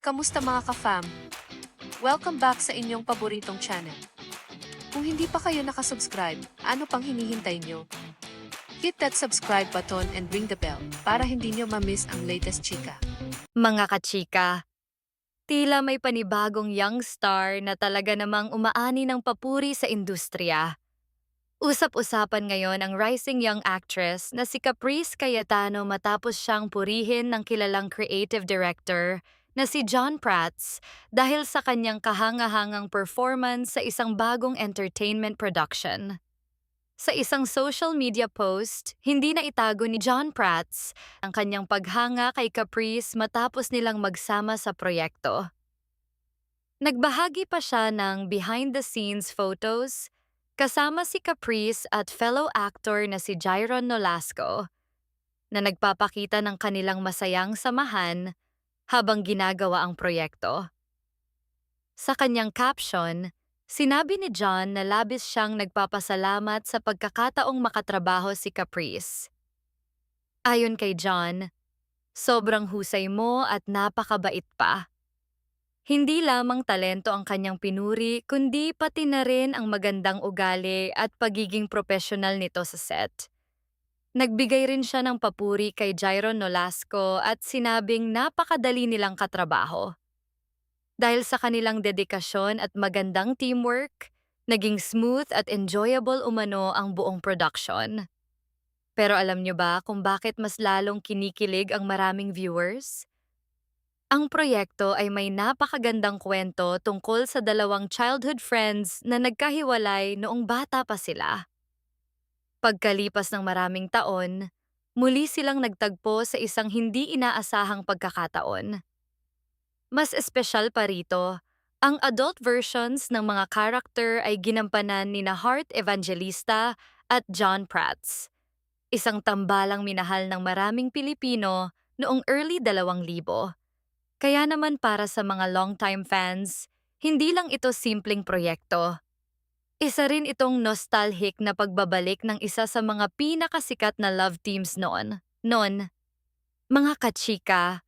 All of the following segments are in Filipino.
Kamusta mga ka-fam? Welcome back sa inyong paboritong channel. Kung hindi pa kayo nakasubscribe, ano pang hinihintay nyo? Hit that subscribe button and ring the bell para hindi nyo ma-miss ang latest chika. Mga kachika, tila may panibagong young star na talaga namang umaani ng papuri sa industriya. Usap-usapan ngayon ang rising young actress na si Caprice Cayetano matapos siyang purihin ng kilalang creative director na si John Prats dahil sa kanyang kahanga-hangang performance sa isang bagong entertainment production. Sa isang social media post, hindi na itago ni John Prats ang kanyang paghanga kay Caprice matapos nilang magsama sa proyekto. Nagbahagi pa siya ng behind-the-scenes photos kasama si Caprice at fellow actor na si Jairon Nolasco na nagpapakita ng kanilang masayang samahan habang ginagawa ang proyekto. Sa kanyang caption, sinabi ni John na labis siyang nagpapasalamat sa pagkakataong makatrabaho si Caprice. Ayon kay John, sobrang husay mo at napakabait pa. Hindi lamang talento ang kanyang pinuri, kundi pati na rin ang magandang ugali at pagiging profesional nito sa set. Nagbigay rin siya ng papuri kay Jairon Nolasco at sinabing napakadali nilang katrabaho. Dahil sa kanilang dedikasyon at magandang teamwork, naging smooth at enjoyable umano ang buong production. Pero alam niyo ba kung bakit mas lalong kinikilig ang maraming viewers? Ang proyekto ay may napakagandang kwento tungkol sa dalawang childhood friends na nagkahiwalay noong bata pa sila. Pagkalipas ng maraming taon, muli silang nagtagpo sa isang hindi inaasahang pagkakataon. Mas espesyal pa rito, ang adult versions ng mga karakter ay ginampanan ni na Heart Evangelista at John Prats, isang tambalang minahal ng maraming Pilipino noong early 2000. Kaya naman para sa mga long-time fans, hindi lang ito simpleng proyekto. Isa rin itong nostalgic na pagbabalik ng isa sa mga pinakasikat na love teams noon. Mga kachika,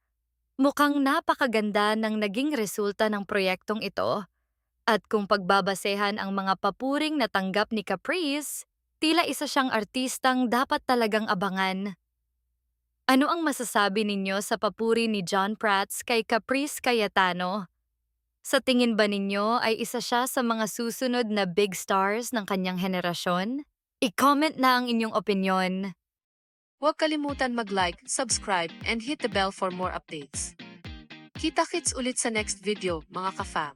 mukhang napakaganda ng naging resulta ng proyektong ito. At kung pagbabasehan ang mga papuring natanggap ni Caprice, tila isa siyang artistang dapat talagang abangan. Ano ang masasabi ninyo sa papuri ni John Prats kay Caprice Cayetano? Sa tingin ba ninyo ay isa siya sa mga susunod na big stars ng kanyang henerasyon? I-comment na ang inyong opinyon. Huwag kalimutan mag-like, subscribe, and hit the bell for more updates. Kita-kits ulit sa next video, mga ka-fam.